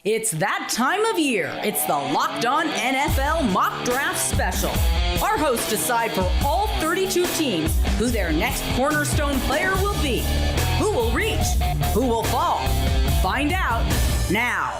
It's that time of year. It's the Locked On NFL Mock Draft Special. Our hosts decide for all 32 teams who their next cornerstone player will be. Who will reach? Who will fall? Find out now.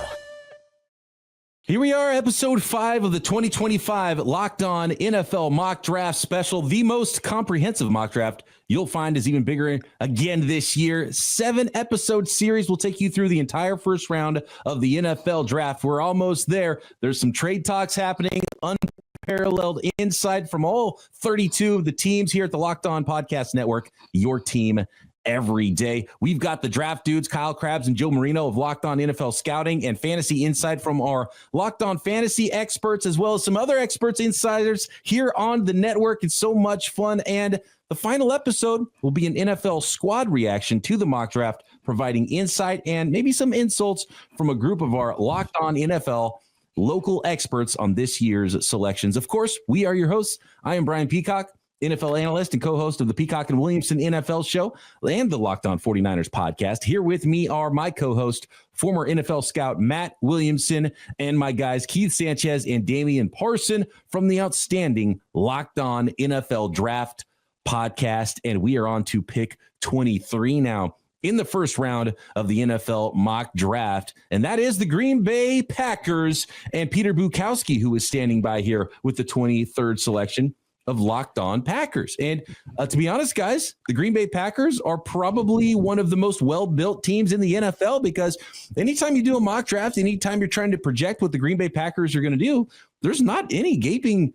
Here we are, episode 5 of the 2025 Locked On NFL Mock Draft Special. The most comprehensive mock draft you'll find is even bigger again this year. 7-episode series will take you through the entire first round of the NFL draft. We're almost there. There's some trade talks happening, unparalleled insight from all 32 of the teams here at the Locked On Podcast Network, your team every day. We've got the draft dudes, Kyle Krabs and Joe Marino of Locked On NFL Scouting, and fantasy insight from our Locked On Fantasy experts, as well as some other experts, insiders here on the network. It's so much fun. And the final episode will be an NFL squad reaction to the mock draft, providing insight and maybe some insults from a group of our Locked On NFL local experts on this year's selections. Of course, we are your hosts. I am Brian Peacock, NFL analyst and co-host of the Peacock and Williamson NFL show and the Locked On 49ers podcast. Here with me are my co-host, former NFL scout Matt Williamson, and my guys Keith Sanchez and Damian Parson from the outstanding Locked On NFL Draft podcast. And we are on to pick 23 now in the first round of the NFL mock draft. And that is the Green Bay Packers and Peter Bukowski, who is standing by here with the 23rd selection of Locked On Packers. And to be honest, guys, the Green Bay Packers are probably one of the most well-built teams in the NFL, because anytime you do a mock draft, anytime you're trying to project what the Green Bay Packers are going to do, there's not any gaping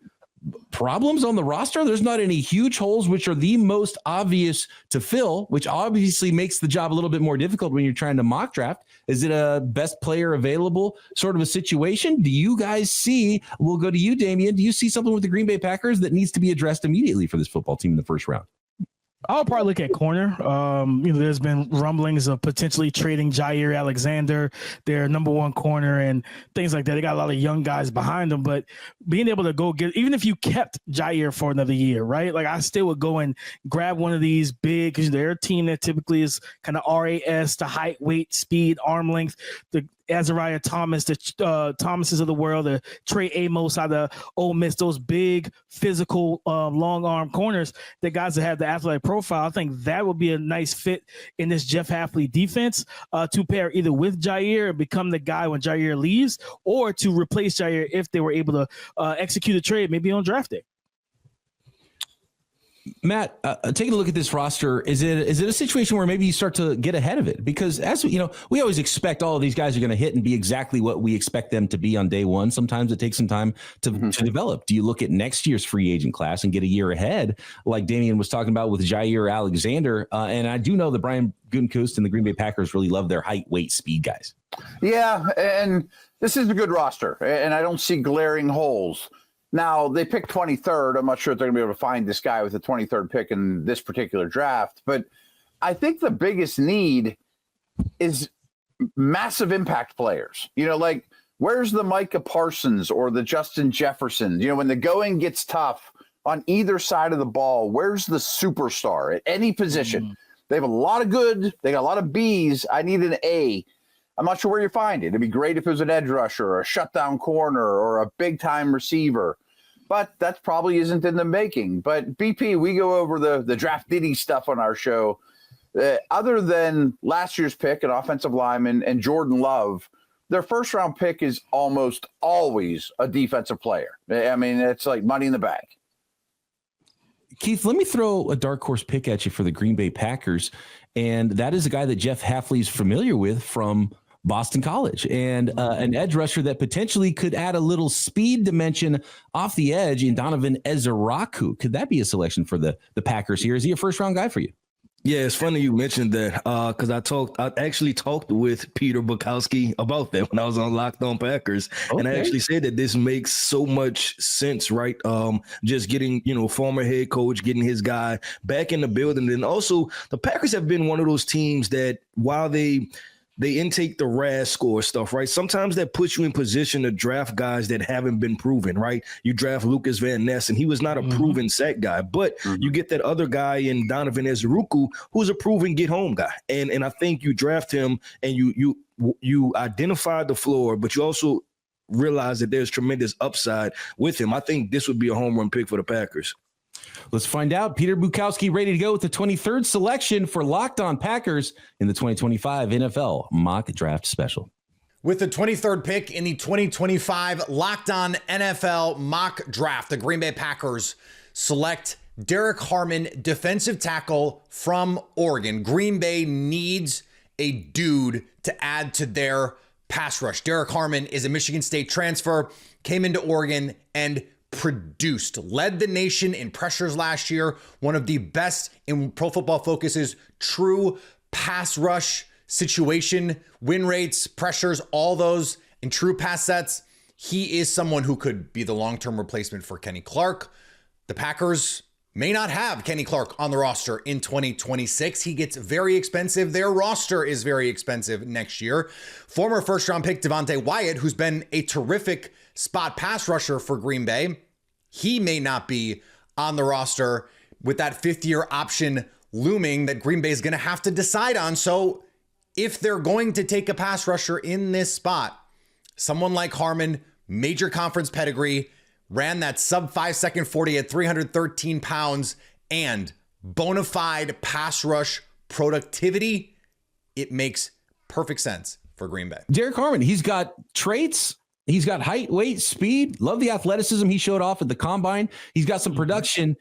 problems on the roster. There's not any huge holes, which are the most obvious to fill, which obviously makes the job a little bit more difficult when you're trying to mock draft. Is it a best player available sort of a situation? Do you guys see, we'll go to you, Damian, do you see something with the Green Bay Packers that needs to be addressed immediately for this football team in the first round? I'll probably look at corner. There's been rumblings of potentially trading Jair Alexander, their number one corner, and things like that. They got a lot of young guys behind them, but being able to go get, even if you kept Jair for another year, right? Like, I still would go and grab one of these big, because they're a team that typically is kind of RAS, the height, weight, speed, arm length, the Azariah Thomas, the Thomases of the world, the Trey Amos out of Ole Miss, those big physical long arm corners, the guys that have the athletic profile. I think that would be a nice fit in this Jeff Hafley defense to pair either with Jair and become the guy when Jair leaves, or to replace Jair if they were able to execute a trade maybe on draft day. Matt, taking a look at this roster, is it a situation where maybe you start to get ahead of it? Because as you know, we always expect all of these guys are going to hit and be exactly what we expect them to be on day one. Sometimes it takes some time to develop. Do you look at next year's free agent class and get a year ahead, like Damian was talking about with Jair Alexander? And I do know that Brian Gutekunst and the Green Bay Packers really love their height, weight, speed guys. Yeah, and this is a good roster, and I don't see glaring holes. Now, they picked 23rd. I'm not sure if they're going to be able to find this guy with the 23rd pick in this particular draft. But I think the biggest need is massive impact players. You know, like, where's the Micah Parsons or the Justin Jefferson? You know, when the going gets tough on either side of the ball, where's the superstar at any position? Mm-hmm. They have a lot of good. They got a lot of Bs. I need an A. I'm not sure where you find it. It'd be great if it was an edge rusher or a shutdown corner or a big-time receiver. But that probably isn't in the making. But, BP, we go over the draft ditty stuff on our show. Other than last year's pick, an offensive lineman, and Jordan Love, their first-round pick is almost always a defensive player. I mean, it's like money in the bank. Keith, let me throw a dark horse pick at you for the Green Bay Packers, and that is a guy that Jeff Hafley is familiar with from Boston College, and an edge rusher that potentially could add a little speed dimension off the edge in Donovan Ezeraku. Could that be a selection for the Packers here? Is he a first-round guy for you? Yeah, it's funny you mentioned that because I actually talked with Peter Bukowski about that when I was on Locked On Packers, and I actually said that this makes so much sense, right? Just getting, former head coach, getting his guy back in the building. And also the Packers have been one of those teams that while they intake the RAS score stuff, right? Sometimes that puts you in position to draft guys that haven't been proven, right? You draft Lucas Van Ness, and he was not a proven sack guy, but you get that other guy in Donovan Ezeraku, who's a proven get home guy. And I think you draft him and you you identified the floor, but you also realize that there's tremendous upside with him. I think this would be a home run pick for the Packers. Let's find out. Peter Bukowski ready to go with the 23rd selection for Locked On Packers in the 2025 NFL Mock Draft Special. With the 23rd pick in the 2025 Locked On NFL Mock Draft, the Green Bay Packers select Derrick Harmon, defensive tackle from Oregon. Green Bay needs a dude to add to their pass rush. Derrick Harmon is a Michigan State transfer, came into Oregon and produced, led the nation in pressures last year, one of the best in Pro Football Focus's true pass rush situation, win rates, pressures, all those in true pass sets. He is someone who could be the long-term replacement for Kenny Clark. The Packers may not have Kenny Clark on the roster in 2026. He gets very expensive. Their roster is very expensive next year. Former first-round pick Devontae Wyatt, who's been a terrific spot pass rusher for Green Bay, he may not be on the roster with that fifth-year option looming that Green Bay is going to have to decide on. So if they're going to take a pass rusher in this spot, someone like Harmon, major conference pedigree, ran that sub 5-second 40 at 313 pounds, and bona fide pass rush productivity, it makes perfect sense for Green Bay. Derrick Harmon, he's got traits. He's got height, weight, speed. Love the athleticism he showed off at the combine. He's got some production.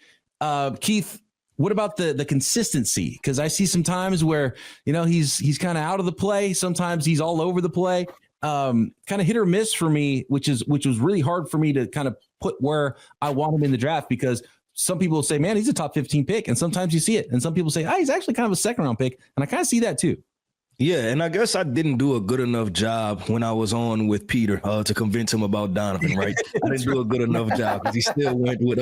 Keith, what about the consistency? Because I see some times where, he's kind of out of the play. Sometimes he's all over the play. Kind of hit or miss for me, which was really hard for me to kind of put where I want him in the draft, because some people say, man, he's a top 15 pick. And sometimes you see it. And some people say, he's actually kind of a second round pick. And I kind of see that too. Yeah, and I guess I didn't do a good enough job when I was on with Peter to convince him about Donovan, right? I didn't do a good enough job because he still went with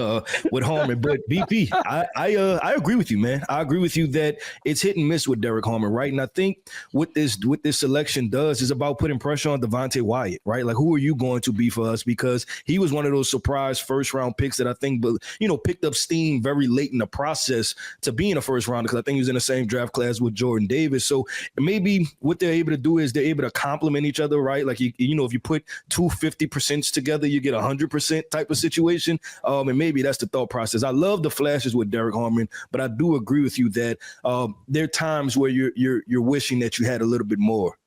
Harmon. But BP, I agree with you, man. I agree with you that it's hit and miss with Derrick Harmon, right? And I think what this selection does is about putting pressure on Devontae Wyatt, right? Like, who are you going to be for us? Because he was one of those surprise first round picks that I think, picked up steam very late in the process to being a first rounder, because I think he was in the same draft class with Jordan Davis. So maybe what they're able to do is they're able to complement each other, right? Like, if you put 250% together, you get 100% type of situation. And maybe that's the thought process. I love the flashes with Derrick Harmon, but I do agree with you that there are times where you're wishing that you had a little bit more.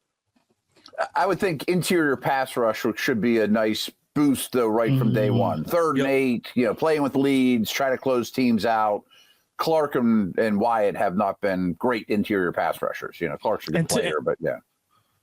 I would think interior pass rush should be a nice boost, though, right from day one. Third and 8, playing with leads, try to close teams out. Clark and Wyatt have not been great interior pass rushers. Clark's a good player, but yeah.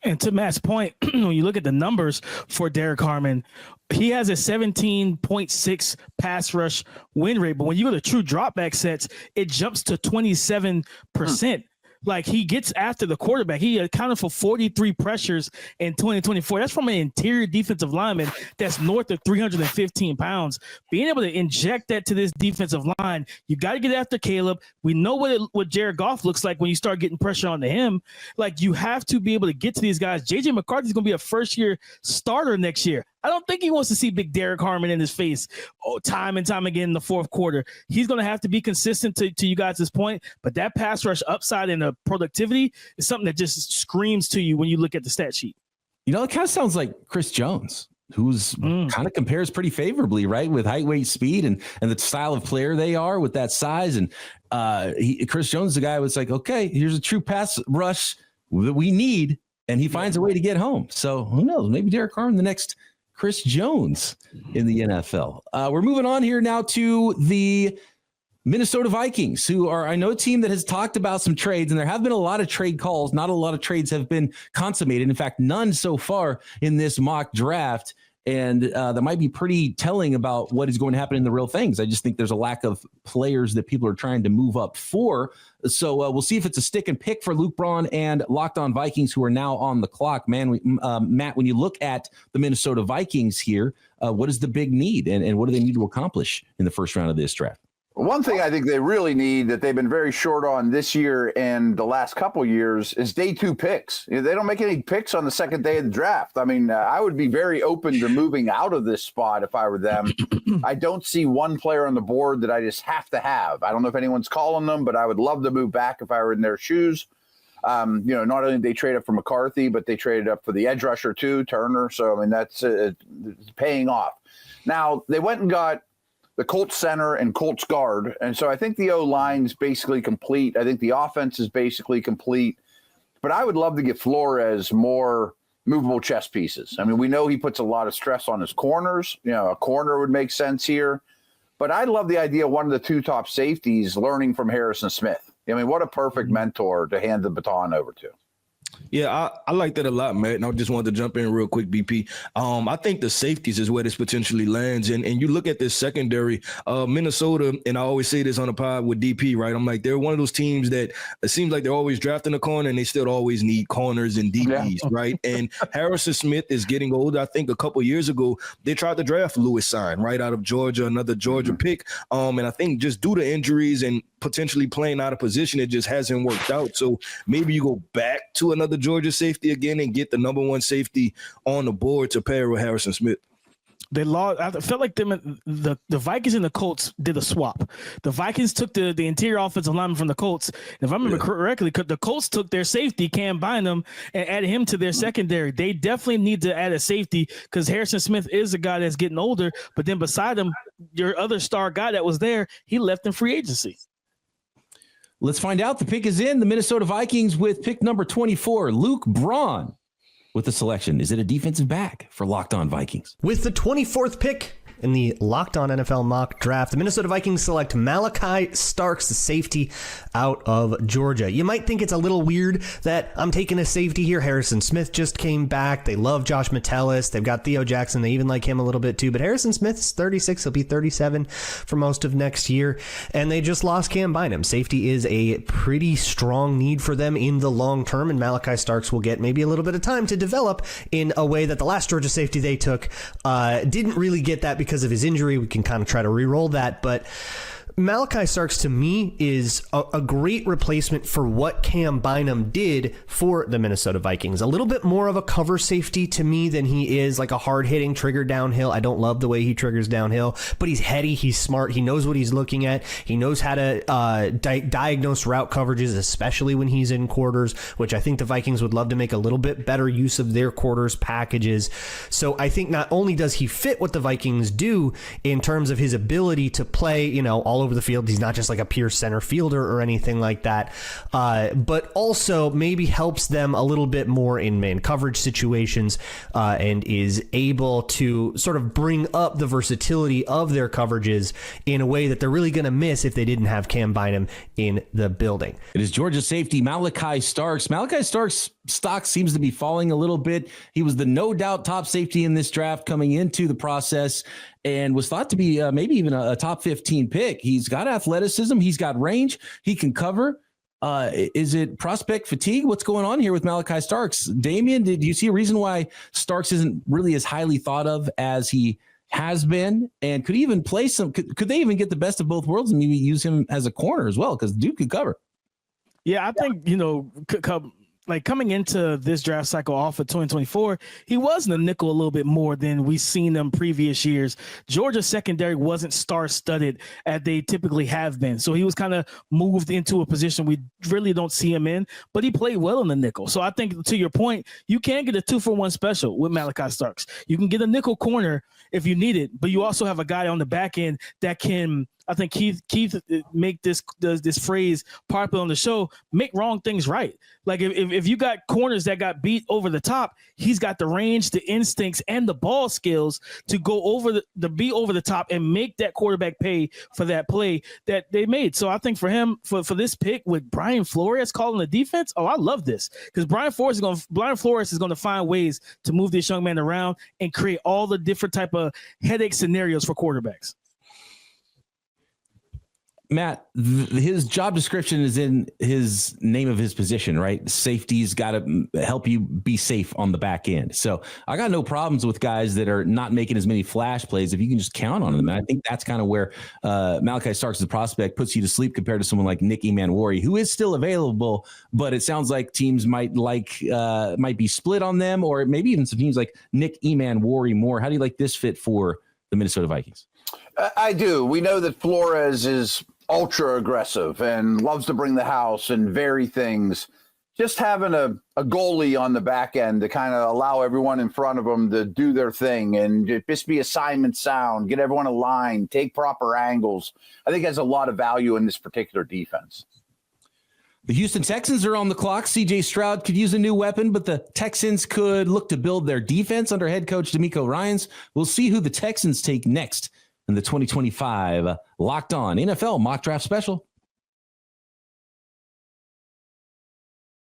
And to Matt's point, when you look at the numbers for Derrick Harmon, he has a 17.6 pass rush win rate. But when you go to true dropback sets, it jumps to 27%. Like, he gets after the quarterback. He accounted for 43 pressures in 2024. That's from an interior defensive lineman that's north of 315 pounds. Being able to inject that to this defensive line, you got to get after Caleb. We know what Jared Goff looks like when you start getting pressure onto him. Like, you have to be able to get to these guys. J.J. McCarthy's going to be a first-year starter next year. I don't think he wants to see big Derrick Harmon in his face time and time again in the fourth quarter. He's going to have to be consistent to you guys' point, but that pass rush upside and the productivity is something that just screams to you when you look at the stat sheet. It kind of sounds like Chris Jones, who's kind of compares pretty favorably, right? With height, weight, speed, and the style of player they are with that size. And Chris Jones, the guy was like, okay, here's a true pass rush that we need, and he finds a way to get home. So who knows? Maybe Derrick Harmon, the next Chris Jones in the NFL. We're moving on here now to the Minnesota Vikings, who are, I know, a team that has talked about some trades, and there have been a lot of trade calls. Not a lot of trades have been consummated. In fact, none so far in this mock draft. And that might be pretty telling about what is going to happen in the real things. I just think there's a lack of players that people are trying to move up for. So we'll see if it's a stick and pick for Luke Braun and Locked On Vikings, who are now on the clock. Man, Matt, when you look at the Minnesota Vikings here, what is the big need and what do they need to accomplish in the first round of this draft? One thing I think they really need that they've been very short on this year and the last couple of years is day 2 picks. They don't make any picks on the second day of the draft. I mean, I would be very open to moving out of this spot if I were them. I don't see one player on the board that I just have to have. I don't know if anyone's calling them, but I would love to move back if I were in their shoes. Not only did they trade up for McCarthy, but they traded up for the edge rusher too, Turner. So, I mean, that's it's paying off. Now, they went and got the Colts center and Colts guard. And so I think the O-line's basically complete. I think the offense is basically complete. But I would love to get Flores more movable chess pieces. I mean, we know he puts a lot of stress on his corners. A corner would make sense here. But I love the idea of one of the two top safeties learning from Harrison Smith. I mean, what a perfect mentor to hand the baton over to. Yeah, I like that a lot, Matt. And I just wanted to jump in real quick, BP. I think the safeties is where this potentially lands. And you look at this secondary, Minnesota, and I always say this on the pod with DP, right? I'm like, they're one of those teams that it seems like they're always drafting a corner and they still always need corners and DPs, right? And Harrison Smith is getting older. I think a couple of years ago, they tried to draft Lewis Sign right out of Georgia, another Georgia pick. And I think just due to injuries and potentially playing out of position, it just hasn't worked out. So maybe you go back to another Georgia safety again and get the number one safety on the board to pair with Harrison Smith. They lost. I felt like the Vikings and the Colts did a swap. The Vikings took the interior offensive lineman from the Colts. If I remember correctly, the Colts took their safety, Cam Bynum, and added him to their secondary. They definitely need to add a safety because Harrison Smith is a guy that's getting older. But then beside him, your other star guy that was there, he left in free agency. Let's find out. The pick is in. The Minnesota Vikings with pick number 24, Luke Braun with the selection. Is it a defensive back for Locked On Vikings? With the 24th pick in the Locked On NFL mock draft, the Minnesota Vikings select Malachi Starks, the safety out of Georgia. You might think it's a little weird that I'm taking a safety here. Harrison Smith just came back. They love Josh Metellus. They've got Theo Jackson. They even like him a little bit too. But Harrison Smith's 36. He'll be 37 for most of next year. And they just lost Cam Bynum. Safety is a pretty strong need for them in the long term. And Malachi Starks will get maybe a little bit of time to develop in a way that the last Georgia safety they took didn't really get that because of his injury. We can kind of try to re-roll that, but Malachi Starks to me is a great replacement for what Cam Bynum did for the Minnesota Vikings. A little bit more of a cover safety to me than he is like a hard-hitting trigger downhill. I don't love the way he triggers downhill, but he's heady, he's smart, he knows what he's looking at, he knows how to diagnose route coverages, especially when he's in quarters, which I think the Vikings would love to make a little bit better use of their quarters packages. So I think not only does he fit what the Vikings do in terms of his ability to play, all over the field. He's not just like a pure center fielder or anything like that, but also maybe helps them a little bit more in man coverage situations and is able to sort of bring up the versatility of their coverages in a way that they're really going to miss if they didn't have Cam Bynum in the building. It is Georgia safety Malachi Starks. Malachi Starks' stock seems to be falling a little bit. He was the no doubt top safety in this draft coming into the process and was thought to be maybe even a top 15 pick. He's got athleticism. He's got range. He can cover. Is it prospect fatigue? What's going on here with Malachi Starks? Damian, did you see a reason why Starks isn't really as highly thought of as he has been? And could he even play could they even get the best of both worlds and maybe use him as a corner as well? Because Duke could cover. Yeah, I think, coming into this draft cycle off of 2024, he was in the nickel a little bit more than we've seen them previous years. Georgia's secondary wasn't star-studded as they typically have been. So he was kind of moved into a position we really don't see him in, but he played well in the nickel. So I think, to your point, you can get a 2-for-1 special with Malachi Starks. You can get a nickel corner if you need it, but you also have a guy on the back end that can – I think Keith make this phrase popular on the show, make wrong things right. Like if you got corners that got beat over the top, he's got the range, the instincts, and the ball skills to go over the beat over the top and make that quarterback pay for that play that they made. So I think for him, for this pick with Brian Flores calling the defense, I love this because Brian Flores is going to find ways to move this young man around and create all the different type of headache scenarios for quarterbacks. Matt, his job description is in his name of his position, right? Safety's got to help you be safe on the back end. So I got no problems with guys that are not making as many flash plays if you can just count on them. And I think that's kind of where Malachi Starks, the prospect, puts you to sleep compared to someone like Nick Emmanwori, who is still available, but it sounds like teams might be split on them, or maybe even some teams like Nick Emmanwori more. How do you like this fit for the Minnesota Vikings? I do. We know that Flores is ultra aggressive and loves to bring the house and vary things. just having a goalie on the back end to kind of allow everyone in front of them to do their thing and just be assignment sound, get everyone aligned, take proper angles, I think has a lot of value in this particular defense. The Houston Texans are on the clock. C.J. Stroud could use a new weapon, but the Texans could look to build their defense under head coach DeMeco Ryans. We'll see who the Texans take next in the 2025 Locked On NFL Mock Draft Special.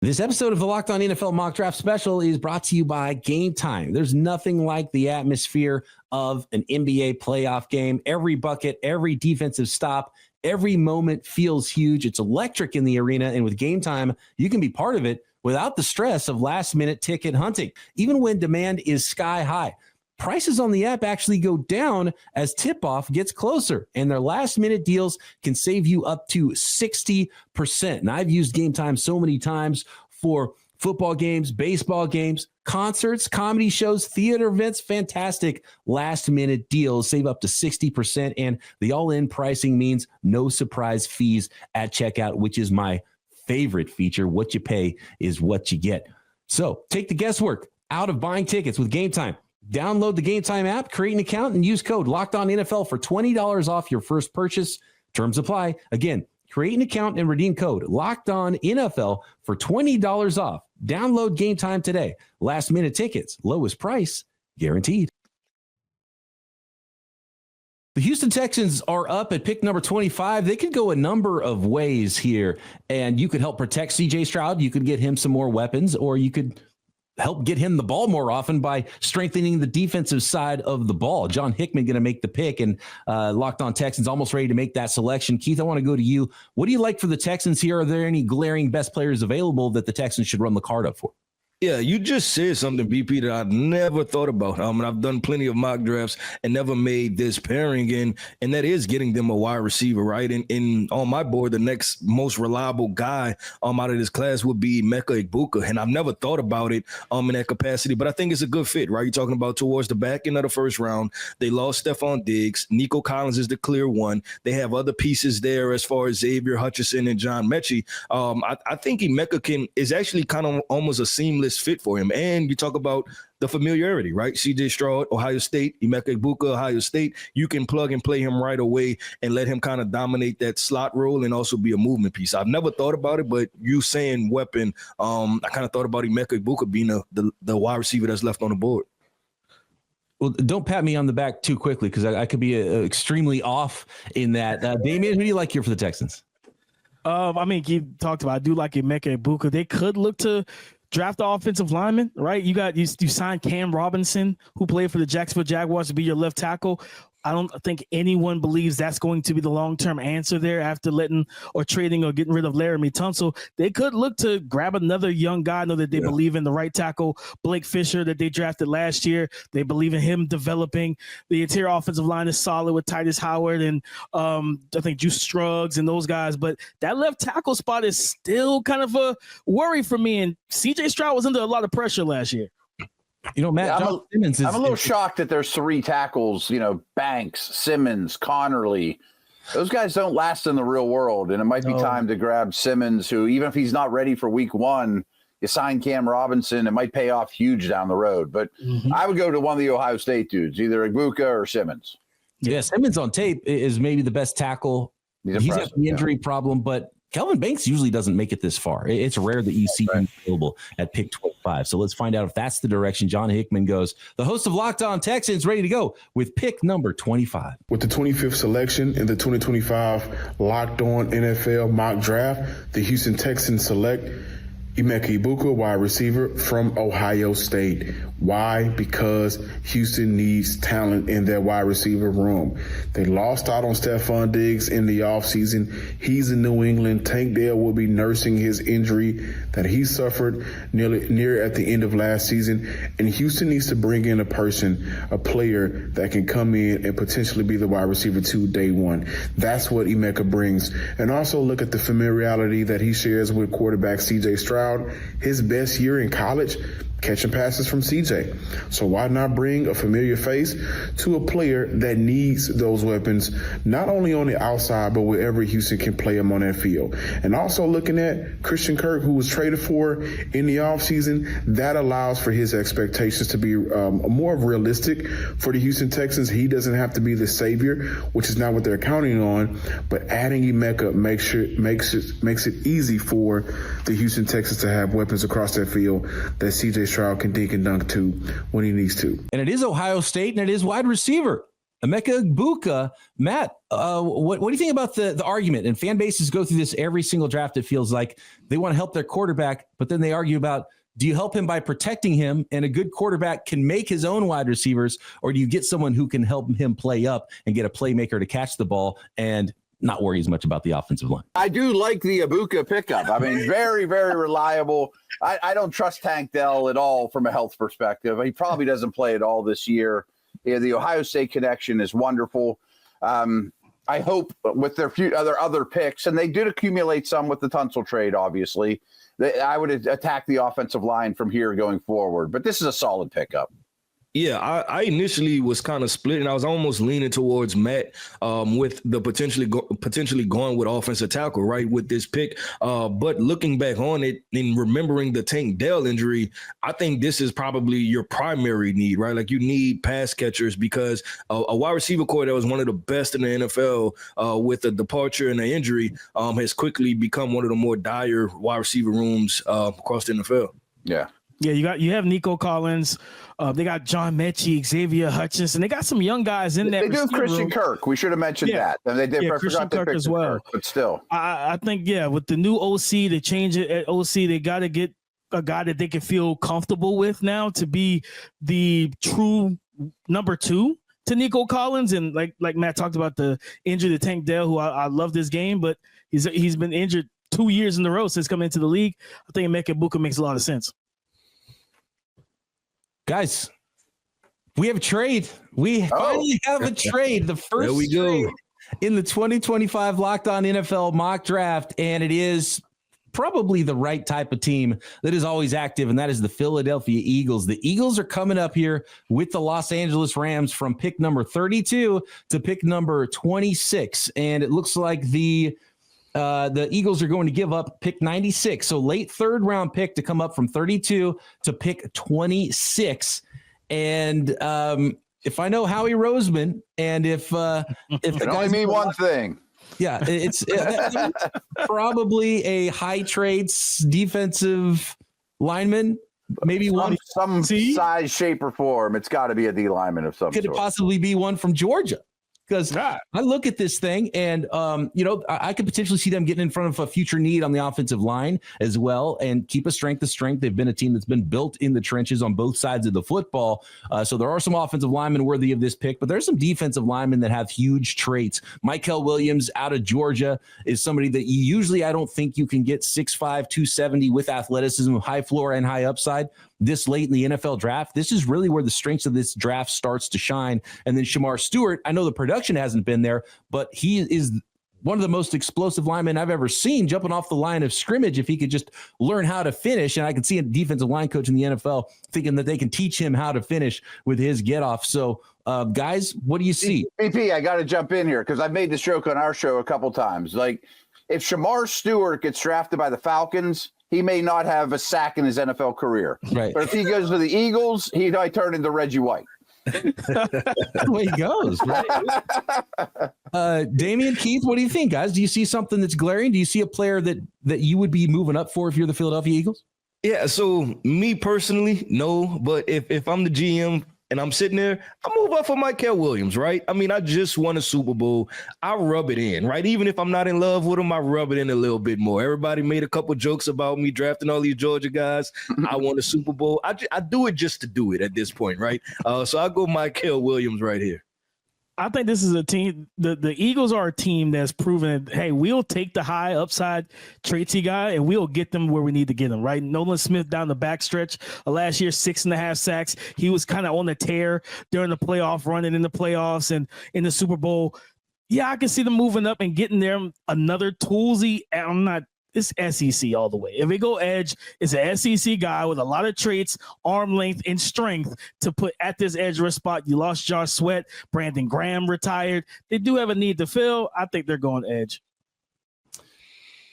This episode of the Locked On NFL Mock Draft Special is brought to you by Gametime. There's nothing like the atmosphere of an NBA playoff game. Every bucket, every defensive stop, every moment feels huge. It's electric in the arena, and with Gametime, you can be part of it without the stress of last-minute ticket hunting. Even when demand is sky high, prices on the app actually go down as tip-off gets closer, and their last-minute deals can save you up to 60%. And I've used Gametime so many times for football games, baseball games, concerts, comedy shows, theater events, fantastic last-minute deals. Save up to 60%, and the all-in pricing means no surprise fees at checkout, which is my favorite feature. What you pay is what you get. So take the guesswork out of buying tickets with Gametime. Download the Gametime app, create an account, and use code LOCKEDONNFL for $20 off your first purchase. Terms apply. Again, create an account and redeem code LOCKEDONNFL for $20 off. Download Gametime today. Last minute tickets, lowest price guaranteed. The Houston Texans are up at pick number 25. They could go a number of ways here, and you could help protect C.J. Stroud. You could get him some more weapons, or you could help get him the ball more often by strengthening the defensive side of the ball. John Hickman going to make the pick, and Locked On Texans almost ready to make that selection. Keith, I want to go to you. What do you like for the Texans here? Are there any glaring best players available that the Texans should run the card up for? Yeah, you just said something, BP, that I never thought about. And I've done plenty of mock drafts and never made this pairing, and that is getting them a wide receiver, right? And on my board, the next most reliable guy out of this class would be Emeka Egbuka, and I've never thought about it in that capacity, but I think it's a good fit, right? You're talking about towards the back end of the first round. They lost Stephon Diggs. Nico Collins is the clear one. They have other pieces there as far as Xavier Hutchinson and John Mechie. I think Emeka is actually kind of almost a seamless fit for him. And you talk about the familiarity, right? C.J. Stroud, Ohio State, Emeka Egbuka, Ohio State. You can plug and play him right away and let him kind of dominate that slot role and also be a movement piece. I've never thought about it, but you saying weapon, I kind of thought about Emeka Egbuka being the wide receiver that's left on the board. Well, don't pat me on the back too quickly, because I could be extremely off in that. Damian, who do you like here for the Texans? You talked about, I do like Emeka Egbuka. They could look to draft the offensive lineman, right? You signed Cam Robinson, who played for the Jacksonville Jaguars, to be your left tackle. I don't think anyone believes that's going to be the long-term answer there after trading or getting rid of Laramie Tunsil. They could look to grab another young guy. I know that they believe in the right tackle, Blake Fisher, that they drafted last year. They believe in him developing. The interior offensive line is solid with Titus Howard and I think Juice Scruggs and those guys. But that left tackle spot is still kind of a worry for me. And C.J. Stroud was under a lot of pressure last year. You know, Matt, Simmons I'm a little shocked that there's three tackles, Banks, Simmons, Connerly. Those guys don't last in the real world, and it might be time to grab Simmons, who, even if he's not ready for week one, you sign Cam Robinson, it might pay off huge down the road. But I would go to one of the Ohio State dudes, either Egbuka or Simmons. Yeah, Simmons on tape is maybe the best tackle. He's got the injury problem, but Kelvin Banks usually doesn't make it this far. It's rare that you see him available at pick 25. So let's find out if that's the direction John Hickman goes. The host of Locked On Texans ready to go with pick number 25. With the 25th selection in the 2025 Locked On NFL Mock Draft, the Houston Texans select Emeka Egbuka, wide receiver from Ohio State. Why? Because Houston needs talent in their wide receiver room. They lost out on Stephon Diggs in the offseason. He's in New England. Tank Dell will be nursing his injury that he suffered near at the end of last season. And Houston needs to bring in a player that can come in and potentially be the wide receiver 2 day one. That's what Emeka brings. And also look at the familiarity that he shares with quarterback C.J. Stroud. His best year in college catching passes from CJ. So why not bring a familiar face to a player that needs those weapons, not only on the outside, but wherever Houston can play him on that field. And also looking at Christian Kirk, who was traded for in the offseason, that allows for his expectations to be more realistic for the Houston Texans. He doesn't have to be the savior, which is not what they're counting on, but adding Emeka makes it easy for the Houston Texans to have weapons across that field that CJ Stroud can dink and dunk to when he needs to. And it is Ohio State, and it is wide receiver Emeka Egbuka. Matt, what do you think about the argument? And fan bases go through this every single draft. It feels like they want to help their quarterback, but then they argue about, do you help him by protecting him? And a good quarterback can make his own wide receivers, or do you get someone who can help him play up and get a playmaker to catch the ball and not worry as much about the offensive line? I do like the Egbuka pickup. I mean, very, very reliable. I don't trust Tank Dell at all from a health perspective. He probably doesn't play at all this year. Yeah, the Ohio State connection is wonderful. I hope with their few other picks, and they did accumulate some with the Tunsil trade, obviously, I would attack the offensive line from here going forward. But this is a solid pickup. Yeah, I initially was kind of split, and I was almost leaning towards Matt with the potentially going with offensive tackle, right, with this pick. But looking back on it and remembering the Tank Dell injury, I think this is probably your primary need, right? Like, you need pass catchers because a wide receiver core that was one of the best in the NFL with a departure and an injury has quickly become one of the more dire wide receiver rooms across the NFL. Yeah. Yeah, you have Nico Collins. They got John Mechie, Xavier Hutchinson. They got some young guys in there. They do have Christian Kirk. We should have mentioned that. And they did. Christian Kirk as well. Kirk, but still, I think with the new OC, they change it at OC. They got to get a guy that they can feel comfortable with now to be the true number 2 to Nico Collins. And like Matt talked about, the injury to Tank Dell, who I love this game, but he's been injured 2 years in a row since coming into the league. I think Emeka Egbuka makes a lot of sense. Guys, we have a trade. We finally have a trade. The first there we go. In the 2025 Locked On NFL mock draft, and it is probably the right type of team that is always active, and that is the Philadelphia Eagles. The Eagles are coming up here with the Los Angeles Rams from pick number 32 to pick number 26, and it looks like the Eagles are going to give up pick 96. So late third round pick to come up from 32 to pick 26. And if I know Howie Roseman, and if the guys mean one thing, yeah, it's probably a high trades defensive lineman, maybe some size, shape, or form. It's got to be a D lineman of some sort. Could it possibly be one from Georgia? Because I look at this thing and, I could potentially see them getting in front of a future need on the offensive line as well and keep a strength to strength. They've been a team that's been built in the trenches on both sides of the football. So there are some offensive linemen worthy of this pick, but there's some defensive linemen that have huge traits. Mykell Williams out of Georgia is somebody that I don't think you can get 6'5", 270 with athleticism, high floor and high upside this late in the NFL draft. This is really where the strengths of this draft starts to shine. And then Shamar Stewart, I know the production hasn't been there, but he is one of the most explosive linemen I've ever seen, jumping off the line of scrimmage if he could just learn how to finish. And I can see a defensive line coach in the NFL thinking that they can teach him how to finish with his get off. So guys, what do you see? BP, I got to jump in here because I've made this joke on our show a couple times. Like, if Shamar Stewart gets drafted by the Falcons, he may not have a sack in his NFL career. Right. But if he goes to the Eagles, he might turn into Reggie White. That's the way he goes, right? Damian, Keith, what do you think, guys? Do you see something that's glaring? Do you see a player that you would be moving up for if you're the Philadelphia Eagles? Yeah, so me personally, no. But if I'm the GM and I'm sitting there, I move up for Mykell Williams, right? I mean, I just won a Super Bowl. I rub it in, right? Even if I'm not in love with him, I rub it in a little bit more. Everybody made a couple jokes about me drafting all these Georgia guys. I won a Super Bowl. I do it just to do it at this point, right? So I go Mykell Williams right here. I think this is a team. The Eagles are a team that's proven that, hey, we'll take the high upside traitsy guy and we'll get them where we need to get them, right? Nolan Smith down the backstretch last year, 6.5 sacks. He was kind of on the tear during the playoff run and in the playoffs and in the Super Bowl. Yeah, I can see them moving up and getting them another toolsy. I'm not it's SEC all the way. If they go edge, it's an SEC guy with a lot of traits, arm length, and strength to put at this edge rush spot. You lost Josh Sweat. Brandon Graham retired. They do have a need to fill. I think they're going edge.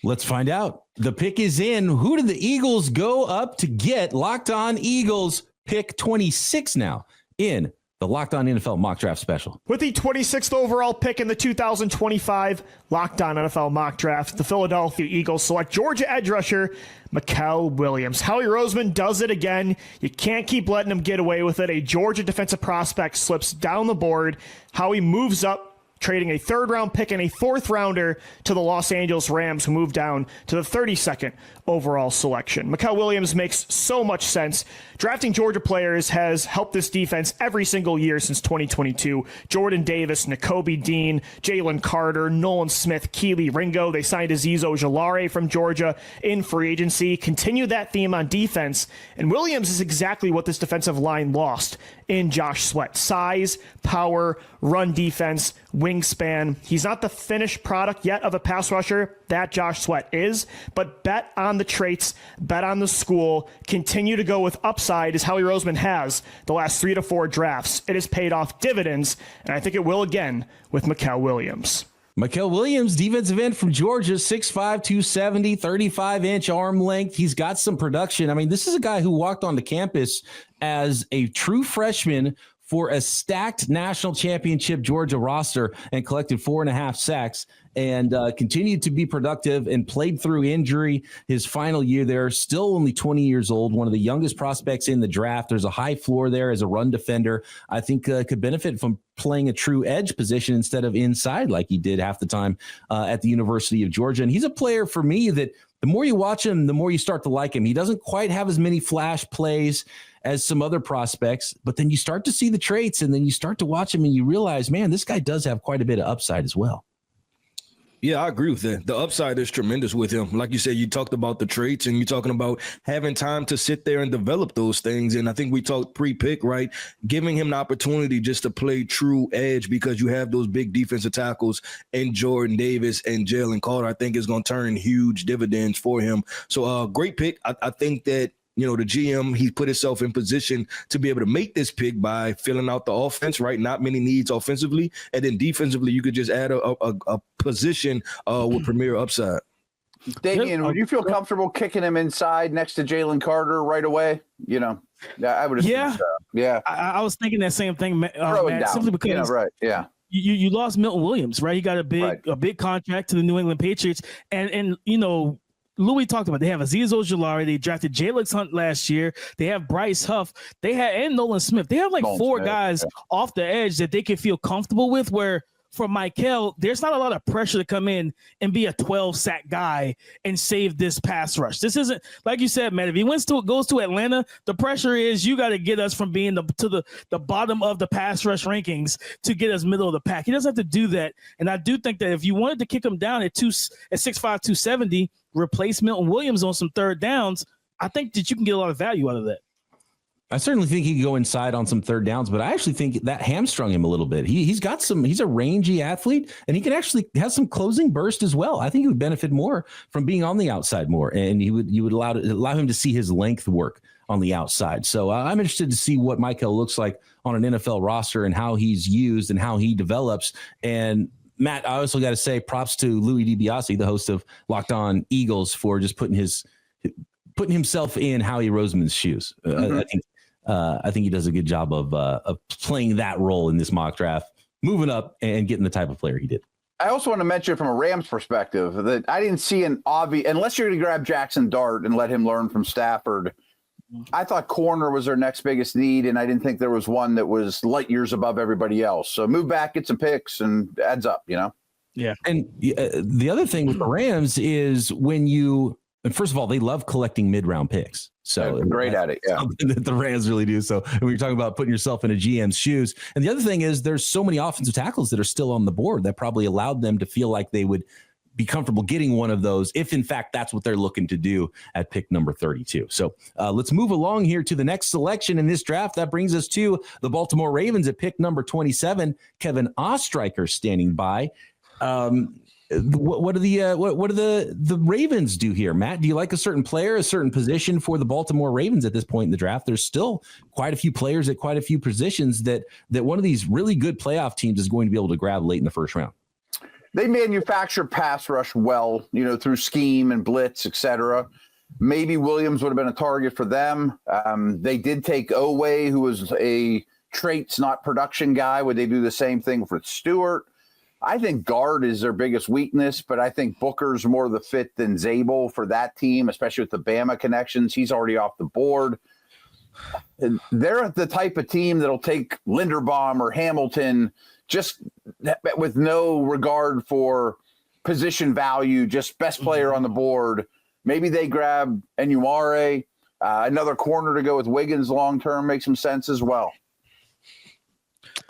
Let's find out. The pick is in. Who did the Eagles go up to get? Locked On Eagles pick 26 now in the Locked On NFL Mock Draft Special. With the 26th overall pick in the 2025 Locked On NFL Mock Draft, the Philadelphia Eagles select Georgia edge rusher Mykell Williams. Howie Roseman does it again. You can't keep letting him get away with it. A Georgia defensive prospect slips down the board. Howie moves up, trading a third-round pick and a fourth-rounder to the Los Angeles Rams, who moved down to the 32nd overall selection. Mykell Williams makes so much sense. Drafting Georgia players has helped this defense every single year since 2022. Jordan Davis, Nakobe Dean, Jalen Carter, Nolan Smith, Keely Ringo. They signed Azeez Ojulari from Georgia in free agency. Continue that theme on defense, and Williams is exactly what this defensive line lost in Josh Sweat. Size, power, run defense, wingspan. He's not the finished product yet of a pass rusher that Josh Sweat is, but bet on the traits, bet on the school, continue to go with upside as Howie Roseman has the last 3 to 4 drafts. It has paid off dividends, and I think it will again with Mykell Williams. Mykell Williams, defensive end from Georgia, 6'5", 270, 35-inch arm length. He's got some production. I mean, this is a guy who walked onto campus as a true freshman for a stacked national championship Georgia roster and collected 4.5 sacks and continued to be productive and played through injury his final year there. Still only 20 years old, one of the youngest prospects in the draft. There's a high floor there as a run defender. I think could benefit from playing a true edge position instead of inside like he did half the time at the University of Georgia. And he's a player for me that the more you watch him, the more you start to like him. He doesn't quite have as many flash plays as some other prospects, but then you start to see the traits and then you start to watch him and you realize, man, this guy does have quite a bit of upside as well. Yeah, I agree with that. The upside is tremendous with him. Like you said, you talked about the traits and you're talking about having time to sit there and develop those things. And I think we talked pre-pick, right? Giving him the opportunity just to play true edge because you have those big defensive tackles in Jordan Davis and Jalen Carter, I think is going to turn huge dividends for him. So great pick. I think that, you know, the GM, he put himself in position to be able to make this pick by filling out the offense, right? Not many needs offensively. And then defensively, you could just add a position with premier upside. Damian, would you feel comfortable kicking him inside next to Jalen Carter right away? You know, I would assume so. Yeah. I was thinking that same thing, Matt, down. simply because right. Yeah. You lost Milton Williams, right? He got a big contract to the New England Patriots. And you know, Louis talked about they have Azeez Ojulari. They drafted Jalen Hunt last year. They have Bryce Huff. They had and Nolan Smith. They have like four guys off the edge that they can feel comfortable with. Where for Mykell, there's not a lot of pressure to come in and be a 12-sack guy and save this pass rush. This isn't like you said, man. If he goes to Atlanta, the pressure is you got to get us from being the bottom of the pass rush rankings to get us middle of the pack. He doesn't have to do that. And I do think that if you wanted to kick him down at 6'5", 270. Replace Milton Williams on some third downs, I think that you can get a lot of value out of that. I certainly think he could go inside on some third downs, but I actually think that hamstrung him a little bit. He's a rangy athlete and he can actually have some closing burst as well. I think he would benefit more from being on the outside more, and you would allow him to see his length work on the outside. So I'm interested to see what Mykell looks like on an NFL roster and how he's used and how he develops. And Matt, I also got to say props to Louis DiBiase, the host of Locked On Eagles, for just putting himself in Howie Roseman's shoes. I think he does a good job of playing that role in this mock draft, moving up and getting the type of player he did. I also want to mention from a Rams perspective that I didn't see an obvious, unless you're going to grab Jackson Dart and let him learn from Stafford. I thought corner was their next biggest need, and I didn't think there was one that was light years above everybody else. So move back, get some picks, and adds up, you know? Yeah. And the other thing with the Rams is first of all, they love collecting mid-round picks. So they're great at it, yeah. That the Rams really do. So when you're talking about putting yourself in a GM's shoes. And the other thing is there's so many offensive tackles that are still on the board that probably allowed them to feel like they would be comfortable getting one of those if in fact that's what they're looking to do at pick number 32. So let's move along here to the next selection in this draft. That brings us to the Baltimore Ravens at pick number 27. Kevin Ostreicher standing by. What do the Ravens do here, Matt? Do you like a certain player, a certain position for the Baltimore Ravens at this point in the draft? There's still quite a few players at quite a few positions that one of these really good playoff teams is going to be able to grab late in the first round. They manufacture pass rush well, through scheme and blitz, etc. Maybe Williams would have been a target for them. They did take Oweh, who was a traits, not production guy. Would they do the same thing for Stewart? I think guard is their biggest weakness, but I think Booker's more the fit than Zabel for that team, especially with the Bama connections. He's already off the board. They're the type of team that'll take Linderbaum or Hamilton just with no regard for position value, just best player on the board. Maybe they grab Emmanwori, another corner to go with Wiggins long-term makes some sense as well.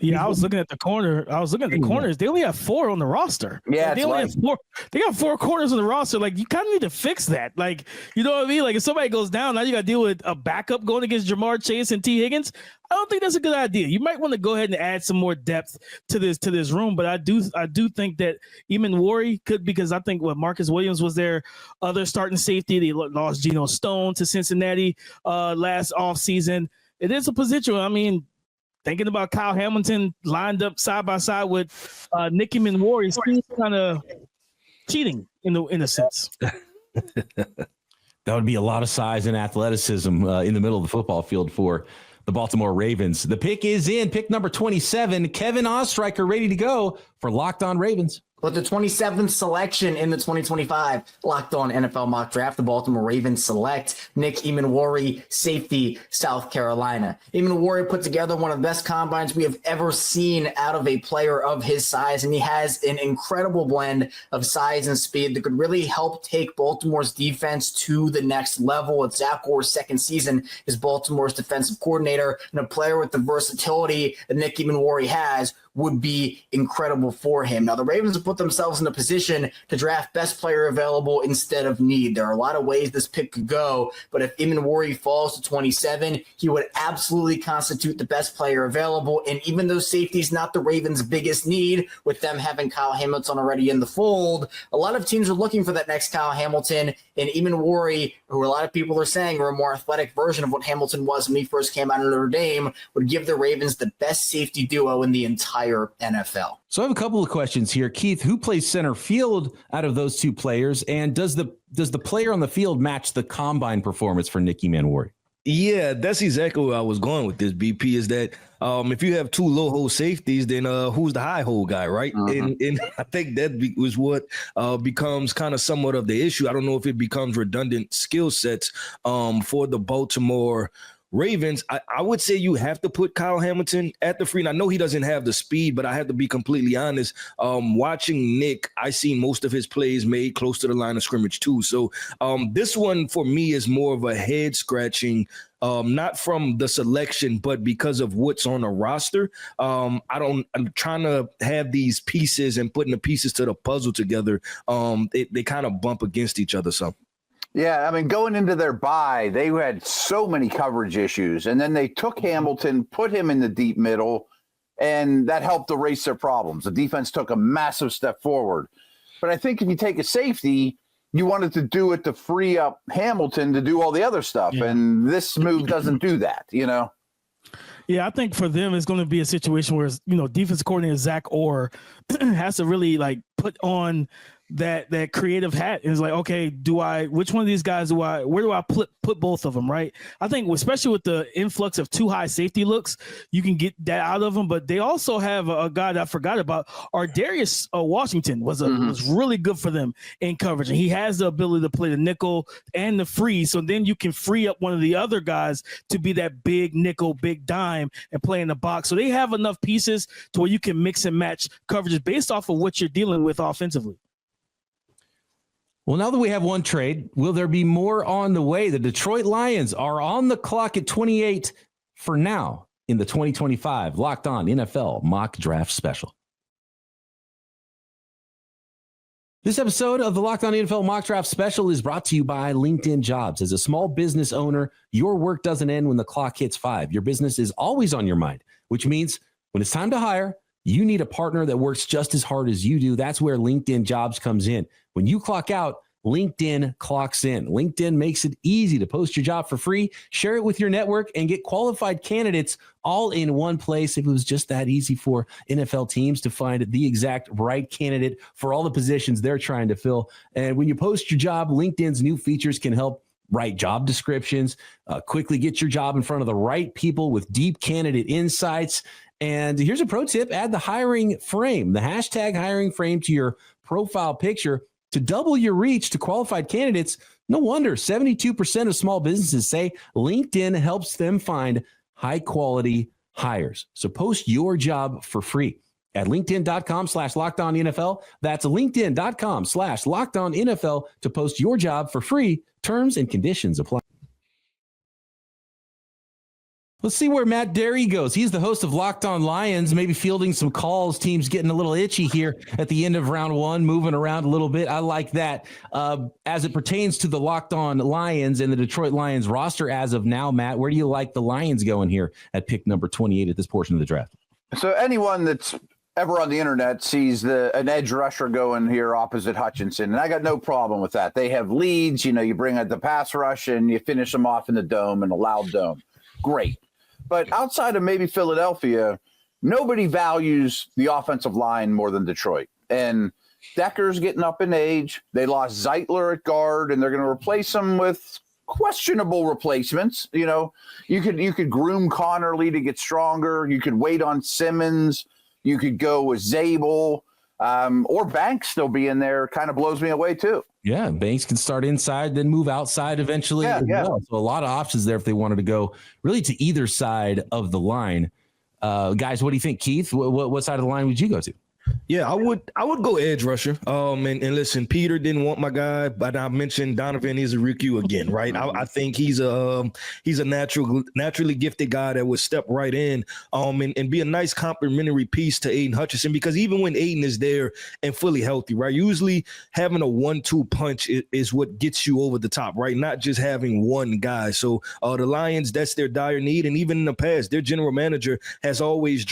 Yeah, I was looking at the corner. Corners. They only have 4 on the roster. Yeah, they only have 4. They got 4 corners on the roster. Like, you kind of need to fix that. Like, you know what I mean? Like, if somebody goes down, now you got to deal with a backup going against Jamar Chase and T. Higgins. I don't think that's a good idea. You might want to go ahead and add some more depth to this room. But I do think that Emmanwori could, because I think Marcus Williams was their other starting safety. They lost Geno Stone to Cincinnati last offseason. It is a position. I mean, thinking about Kyle Hamilton lined up side by side with Nick Emmanwori seems kind of cheating in a sense. That would be a lot of size and athleticism in the middle of the football field for the Baltimore Ravens. The pick is in, pick number 27. Kevin Ostreicher ready to go for Locked On Ravens. But the 27th selection in the 2025 Locked On NFL Mock Draft, the Baltimore Ravens select Nick Emmanwori, safety, South Carolina. Emmanwori put together one of the best combines we have ever seen out of a player of his size, and he has an incredible blend of size and speed that could really help take Baltimore's defense to the next level. It's Zach Orr's second season as Baltimore's defensive coordinator, and a player with the versatility that Nick Emmanwori has would be incredible for him. Now, the Ravens have put themselves in a position to draft best player available instead of need. There are a lot of ways this pick could go, but if Emmanwori falls to 27, he would absolutely constitute the best player available. And even though safety is not the Ravens' biggest need, with them having Kyle Hamilton already in the fold, a lot of teams are looking for that next Kyle Hamilton, and Emmanwori, who a lot of people are saying are a more athletic version of what Hamilton was when he first came out of Notre Dame, would give the Ravens the best safety duo in the entire NFL. So I have a couple of questions here. Keith, who plays center field out of those two players? And does the player on the field match the combine performance for Nick Emmanwori? Yeah, that's exactly where I was going with this, BP, is that if you have two low hole safeties, then who's the high hole guy, right? And I think that was what becomes kind of somewhat of the issue. I don't know if it becomes redundant skill sets for the Baltimore Ravens. I would say you have to put Kyle Hamilton at the free. And I know he doesn't have the speed, but I have to be completely honest. Watching Nick, I see most of his plays made close to the line of scrimmage too. So this one for me is more of a head scratching, not from the selection, but because of what's on the roster. I'm trying to have these pieces and putting the pieces to the puzzle together. They kind of bump against each other some. Yeah, I mean, going into their bye, they had so many coverage issues, and then they took Hamilton, put him in the deep middle, and that helped erase their problems. The defense took a massive step forward. But I think if you take a safety, you wanted to do it to free up Hamilton to do all the other stuff, and this move doesn't do that, Yeah, I think for them, it's going to be a situation where, defensive coordinator Zach Orr has to really put on that creative hat. And it's like, okay, which one of these guys where do I put both of them, right? I think especially with the influx of two high safety looks, you can get that out of them. But they also have a guy that I forgot about. Darius Washington was really good for them in coverage. And he has the ability to play the nickel and the free. So then you can free up one of the other guys to be that big nickel, big dime and play in the box. So they have enough pieces to where you can mix and match coverages based off of what you're dealing with offensively. Well, now that we have one trade, will there be more on the way? The Detroit Lions are on the clock at 28 for now in the 2025 Locked On NFL Mock Draft Special. This episode of the Locked On NFL Mock Draft Special is brought to you by LinkedIn Jobs. As a small business owner, your work doesn't end when the clock hits 5. Your business is always on your mind, which means when it's time to hire, You need a partner that works just as hard as you do. That's where LinkedIn Jobs comes in. When you clock out, LinkedIn clocks in. LinkedIn makes it easy to post your job for free, share it with your network, and get qualified candidates all in one place. If it was just that easy for NFL teams to find the exact right candidate for all the positions they're trying to fill. And when you post your job, LinkedIn's new features can help write job descriptions, quickly get your job in front of the right people with deep candidate insights. And here's a pro tip: add the hiring frame, the hashtag hiring frame to your profile picture to double your reach to qualified candidates. No wonder 72% of small businesses say LinkedIn helps them find high quality hires. So post your job for free at linkedin.com/LockedOnNFL. That's linkedin.com/LockedOnNFL to post your job for free. Terms and conditions apply. Let's see where Matt Derry goes. He's the host of Locked On Lions, maybe fielding some calls. Teams getting a little itchy here at the end of round one, moving around a little bit. I like that. As it pertains to the Locked On Lions and the Detroit Lions roster as of now, Matt, where do you like the Lions going here at pick number 28 at this portion of the draft? So anyone that's ever on the internet sees an edge rusher going here opposite Hutchinson, and I got no problem with that. They have leads. You bring out the pass rush and you finish them off in the dome, in a loud dome. Great. But outside of maybe Philadelphia, nobody values the offensive line more than Detroit. And Decker's getting up in age. They lost Zeitler at guard, and they're going to replace him with questionable replacements. You could groom Connerly to get stronger. You could wait on Simmons. You could go with Zabel, or Banks still be in there. Kind of blows me away too. Yeah, Banks can start inside, then move outside eventually. Yeah. Well. So a lot of options there if they wanted to go really to either side of the line. Guys, what do you think, Keith? What side of the line would you go to? Yeah, I would go edge rusher. And listen, Peter didn't want my guy, but I mentioned Donovan Iziriku again, right? I think he's a naturally gifted guy that would step right in and be a nice complementary piece to Aiden Hutchinson, because even when Aiden is there and fully healthy, right? Usually having a 1-2 punch is what gets you over the top, right? Not just having one guy. So the Lions, that's their dire need. And even in the past, their general manager has always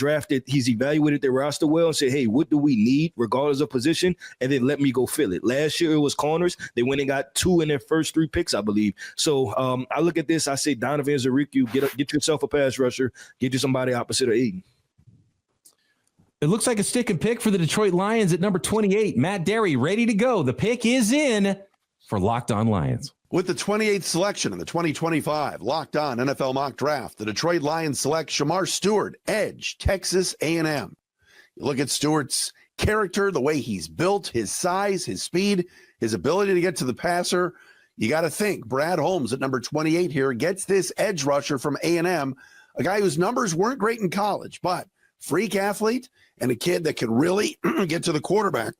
he's evaluated their roster well and said, hey, what do we need regardless of position, and then let me go fill it. Last year it was corners. They went and got 2 in their first 3 picks, I believe. So I look at this, I say Donovan Iziriku, get yourself a pass rusher, get you somebody opposite of Aiden. It looks like a stick and pick for the Detroit Lions at number 28. Matt Derry ready to go. The pick is in for Locked On Lions. With the 28th selection in the 2025 Locked On NFL Mock Draft, the Detroit Lions select Shamar Stewart, edge, Texas A&M. You look at Stewart's character, the way he's built, his size, his speed, his ability to get to the passer. You got to think Brad Holmes at number 28 here gets this edge rusher from A&M, a guy whose numbers weren't great in college, but freak athlete and a kid that can really get to the quarterback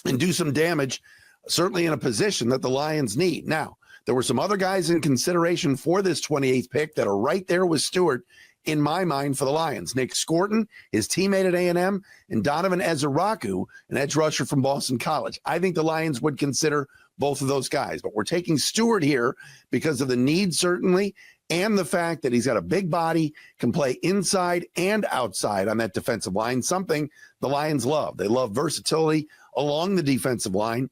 and do some damage, certainly in a position that the Lions need. Now, there were some other guys in consideration for this 28th pick that are right there with Stewart in my mind for the Lions. Nick Scorton, his teammate at A&M, and Donovan Eziraku, an edge rusher from Boston College. I think the Lions would consider both of those guys, but we're taking Stewart here because of the need, certainly, and the fact that he's got a big body, can play inside and outside on that defensive line, something the Lions love. They love versatility along the defensive line.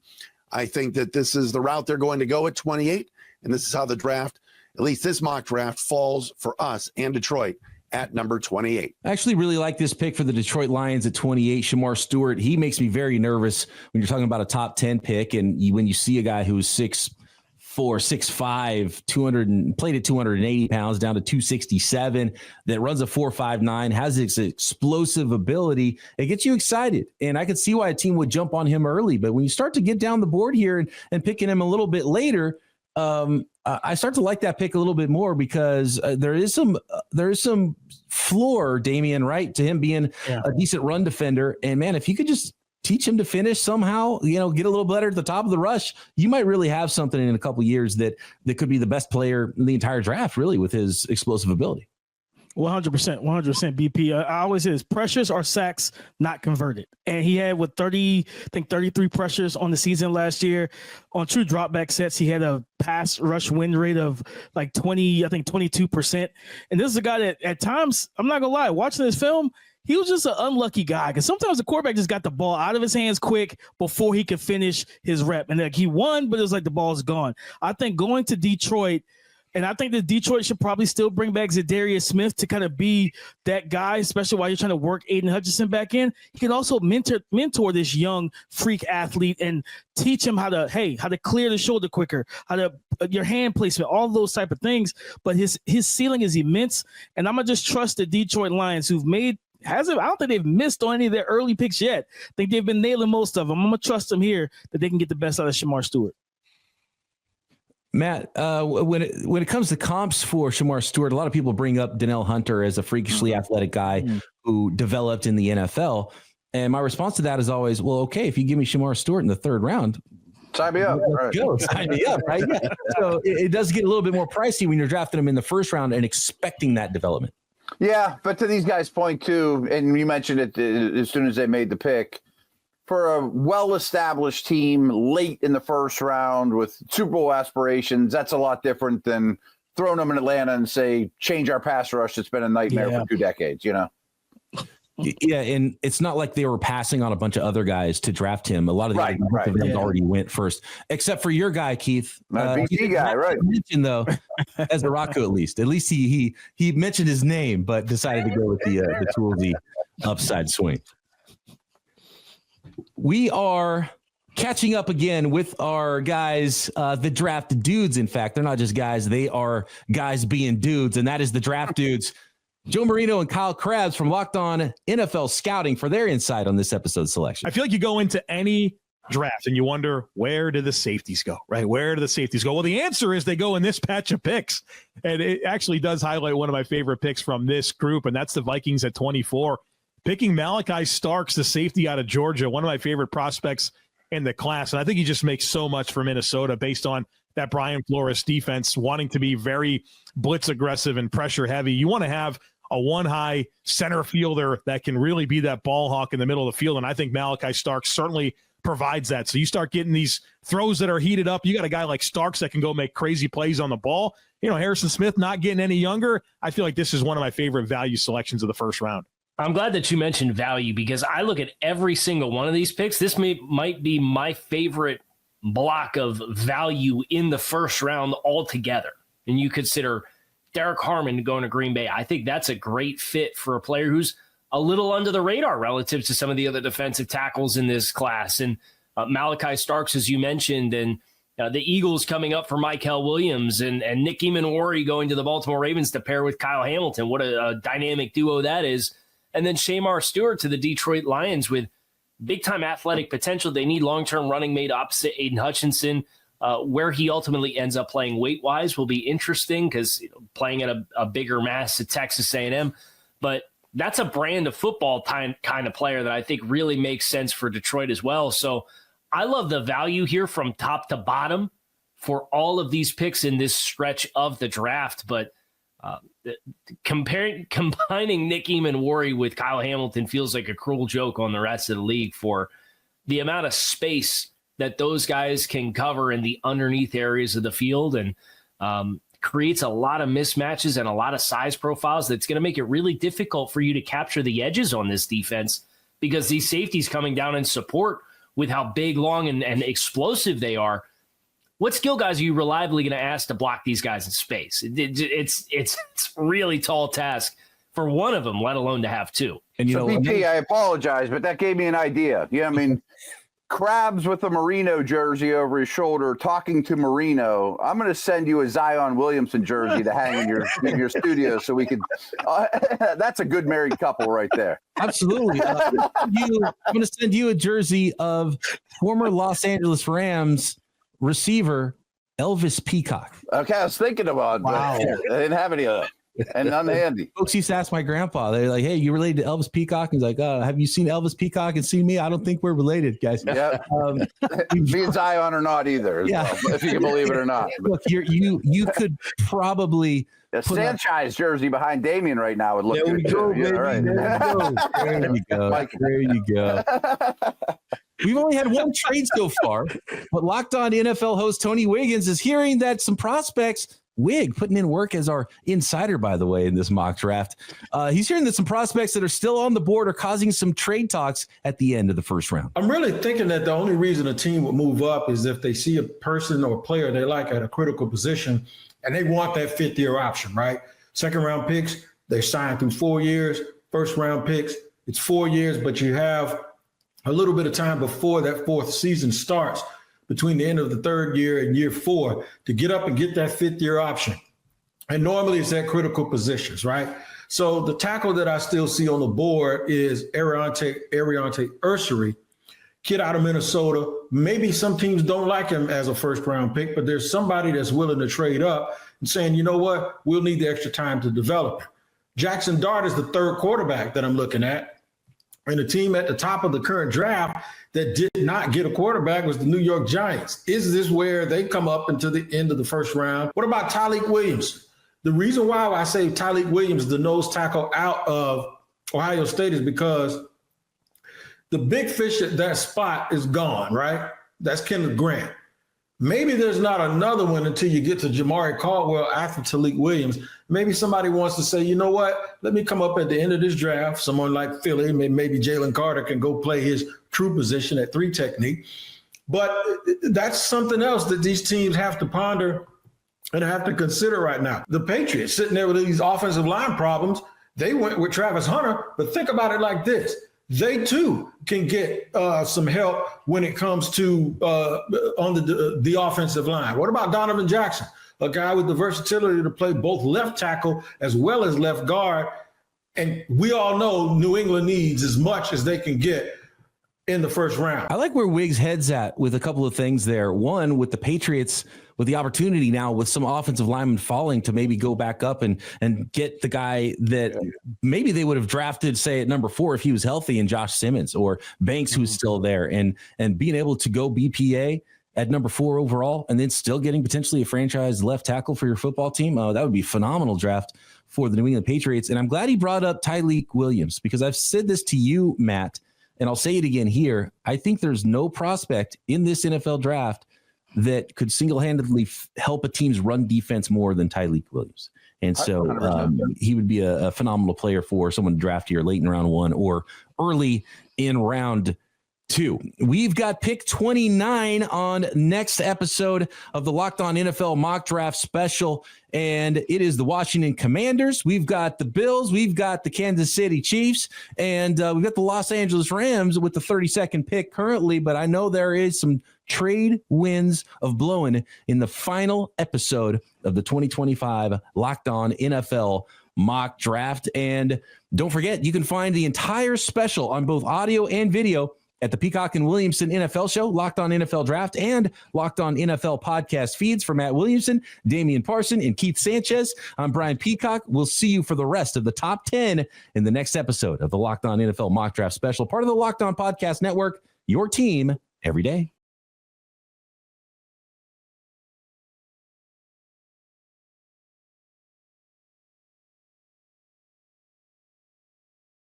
I think that this is the route they're going to go at 28, and this is how the draft, at least this mock draft, falls for us and Detroit at number 28. I actually really like this pick for the Detroit Lions at 28, Shamar Stewart. He makes me very nervous when you're talking about a top 10 pick, and when you see a guy who's 6'4", 6'5", 200, played at 280 pounds down to 267, that runs a 4.59, has this explosive ability. It gets you excited, and I could see why a team would jump on him early. But when you start to get down the board here and picking him a little bit later, I start to like that pick a little bit more, because there is some floor, Damian, right, to him being a decent run defender. And man, if you could just teach him to finish somehow, get a little better at the top of the rush, you might really have something in a couple of years that could be the best player in the entire draft, really, with his explosive ability. 100%, BP. I always say this: pressures are sacks not converted. And he had 33 pressures on the season last year. On true dropback sets, he had a pass rush win rate of like 22%. And this is a guy that at times, I'm not gonna lie, watching this film, he was just an unlucky guy because sometimes the quarterback just got the ball out of his hands quick before he could finish his rep. And like he won, but it was like the ball's gone. I think going to Detroit, and I think that Detroit should probably still bring back Zadarius Smith to kind of be that guy, especially while you're trying to work Aiden Hutchinson back in. He can also mentor this young freak athlete and teach him how to clear the shoulder quicker, how to your hand placement, all those type of things. But his ceiling is immense, and I'm gonna just trust the Detroit Lions, who've made. I don't think they've missed on any of their early picks yet. I think they've been nailing most of them. I'm gonna trust them here that they can get the best out of Shamar Stewart. Matt, when it comes to comps for Shamar Stewart, a lot of people bring up Donnell Hunter as a freakishly athletic guy who developed in the NFL. And my response to that is always, well, okay, if you give me Shamar Stewart in the third round, sign me up. Right. Go. Sign me up, right? Yeah. So it does get a little bit more pricey when you're drafting him in the first round and expecting that development. Yeah, but to these guys' point too, and you mentioned it as soon as they made the pick, for a well-established team late in the first round with Super Bowl aspirations, that's a lot different than throwing them in Atlanta and say, change our pass rush. It's been a nightmare for 2 decades, you know? Yeah, and it's not like they were passing on a bunch of other guys to draft him. A lot of the other guys already went first, except for your guy, Keith. BC guy, right? Mentioned, though, as a Rocco, at least he mentioned his name, but decided to go with the Toolsy upside swing. We are catching up again with our guys, the draft dudes. In fact, they're not just guys; they are guys being dudes, and that is the draft dudes. Joe Marino and Kyle Krabs from Locked On NFL Scouting for their insight on this episode's selection. I feel like you go into any draft and you wonder, where do the safeties go, right? Where do the safeties go? Well, the answer is they go in this patch of picks. And it actually does highlight one of my favorite picks from this group, and that's the Vikings at 24. Picking Malachi Starks, the safety out of Georgia, one of my favorite prospects in the class. And I think he just makes so much for Minnesota based on that Brian Flores defense wanting to be very blitz aggressive and pressure heavy. You want to have a one-high center fielder that can really be that ball hawk in the middle of the field. And I think Malachi Starks certainly provides that. So you start getting these throws that are heated up. You got a guy like Starks that can go make crazy plays on the ball. You know, Harrison Smith not getting any younger. I feel like this is one of my favorite value selections of the first round. I'm glad that you mentioned value because I look at every single one of these picks. This might be my favorite block of value in the first round altogether. And you consider Derrick Harmon going to Green Bay. I think that's a great fit for a player who's a little under the radar relative to some of the other defensive tackles in this class. And Malachi Starks, as you mentioned, and the Eagles coming up for Mykell Williams and Nick Emmanwori going to the Baltimore Ravens to pair with Kyle Hamilton. What a dynamic duo that is. And then Shamar Stewart to the Detroit Lions with big-time athletic potential. They need long-term running mate opposite Aiden Hutchinson. Where he ultimately ends up playing weight-wise will be interesting because playing at a bigger mass at Texas A&M. But that's a brand of football kind of player that I think really makes sense for Detroit as well. So I love the value here from top to bottom for all of these picks in this stretch of the draft. But combining Nick Emmanwori with Kyle Hamilton feels like a cruel joke on the rest of the league for the amount of space that those guys can cover in the underneath areas of the field, and creates a lot of mismatches and a lot of size profiles that's going to make it really difficult for you to capture the edges on this defense because these safeties coming down in support with how big, long, and explosive they are. What skill guys are you reliably going to ask to block these guys in space? It's really tall task for one of them, let alone to have two. And BP, I apologize, but that gave me an idea. Yeah, I mean, Krabs with a Marino jersey over his shoulder, talking to Marino. I'm going to send you a Zion Williamson jersey to hang in your studio so we can. That's a good married couple right there. Absolutely. I'm going to send you a jersey of former Los Angeles Rams receiver Elvis Peacock. Okay, I was thinking about that. I didn't have any of that. And none handy. Folks used to ask my grandpa, they're like, hey, you related to Elvis Peacock? He's like, have you seen Elvis Peacock and seen me? I don't think we're related, guys. Yeah. Me and Zion are not either, well, if you can believe it or not. Look, you could probably a Sanchez jersey behind Damien right now would look good. Go, baby. Right. There you go. There you go. We've only had one trade so far, but Locked On NFL host Tony Wiggins is hearing that some prospects Wig putting in work as our insider, by the way, in this mock draft. He's hearing that some prospects that are still on the board are causing some trade talks at the end of the first round. I'm really thinking that the only reason a team would move up is if they see a person or a player they like at a critical position and they want that fifth-year option, right? Second-round picks, they sign through 4 years. First-round picks, it's 4 years, but you have a little bit of time before that fourth season starts, between the end of the third year and year 4, to get up and get that fifth-year option. And normally it's at critical positions, right? So the tackle that I still see on the board is Ariante Ursary, kid out of Minnesota. Maybe some teams don't like him as a first-round pick, but there's somebody that's willing to trade up and saying, you know what, we'll need the extra time to develop him. Jackson Dart is the third quarterback that I'm looking at. And the team at the top of the current draft that did not get a quarterback was the New York Giants. Is this where they come up into the end of the first round? What about Tyleik Williams? The reason why I say Tyleik Williams, the nose tackle out of Ohio State, is because the big fish at that spot is gone, right? That's Kenneth Grant. Maybe there's not another one until you get to Jamari Caldwell after Tyleik Williams. Maybe somebody wants to say, you know what, let me come up at the end of this draft. Someone like Philly, maybe Jalen Carter can go play his true position at 3 technique. But that's something else that these teams have to ponder and have to consider right now. The Patriots sitting there with these offensive line problems. They went with Travis Hunter, but think about it like this. They too can get some help when it comes to on the offensive line. What about Donovan Jackson, a guy with the versatility to play both left tackle as well as left guard? And we all know New England needs as much as they can get in the first round. I like where Wiggs' head's at with a couple of things there. One, with the Patriots, with the opportunity now with some offensive linemen falling to maybe go back up and get the guy that maybe they would have drafted, say, at number 4 if he was healthy, and Josh Simmons or Banks, who's still there, and being able to go BPA at number 4 overall and then still getting potentially a franchise left tackle for your football team. That would be a phenomenal draft for the New England Patriots. And I'm glad he brought up Tyleik Williams, because I've said this to you, Matt, and I'll say it again here. I think there's no prospect in this NFL draft that could single-handedly help a team's run defense more than Tyleik Williams. And so he would be a phenomenal player for someone to draft here late in round 1 or early in round 2. We've got pick 29 on next episode of the Locked On NFL Mock Draft Special, and it is the Washington Commanders. We've got the Bills, we've got the Kansas City Chiefs, and we've got the Los Angeles Rams with the 32nd pick currently, but I know there is some trade winds of blowing in the final episode of the 2025 Locked On NFL Mock Draft. And don't forget, you can find the entire special on both audio and video at the Peacock and Williamson NFL Show, Locked On NFL Draft, and Locked On NFL podcast feeds for Matt Williamson, Damian Parson, and Keith Sanchez. I'm Brian Peacock. We'll see you for the rest of the top 10 in the next episode of the Locked On NFL Mock Draft Special, part of the Locked On Podcast Network, your team every day.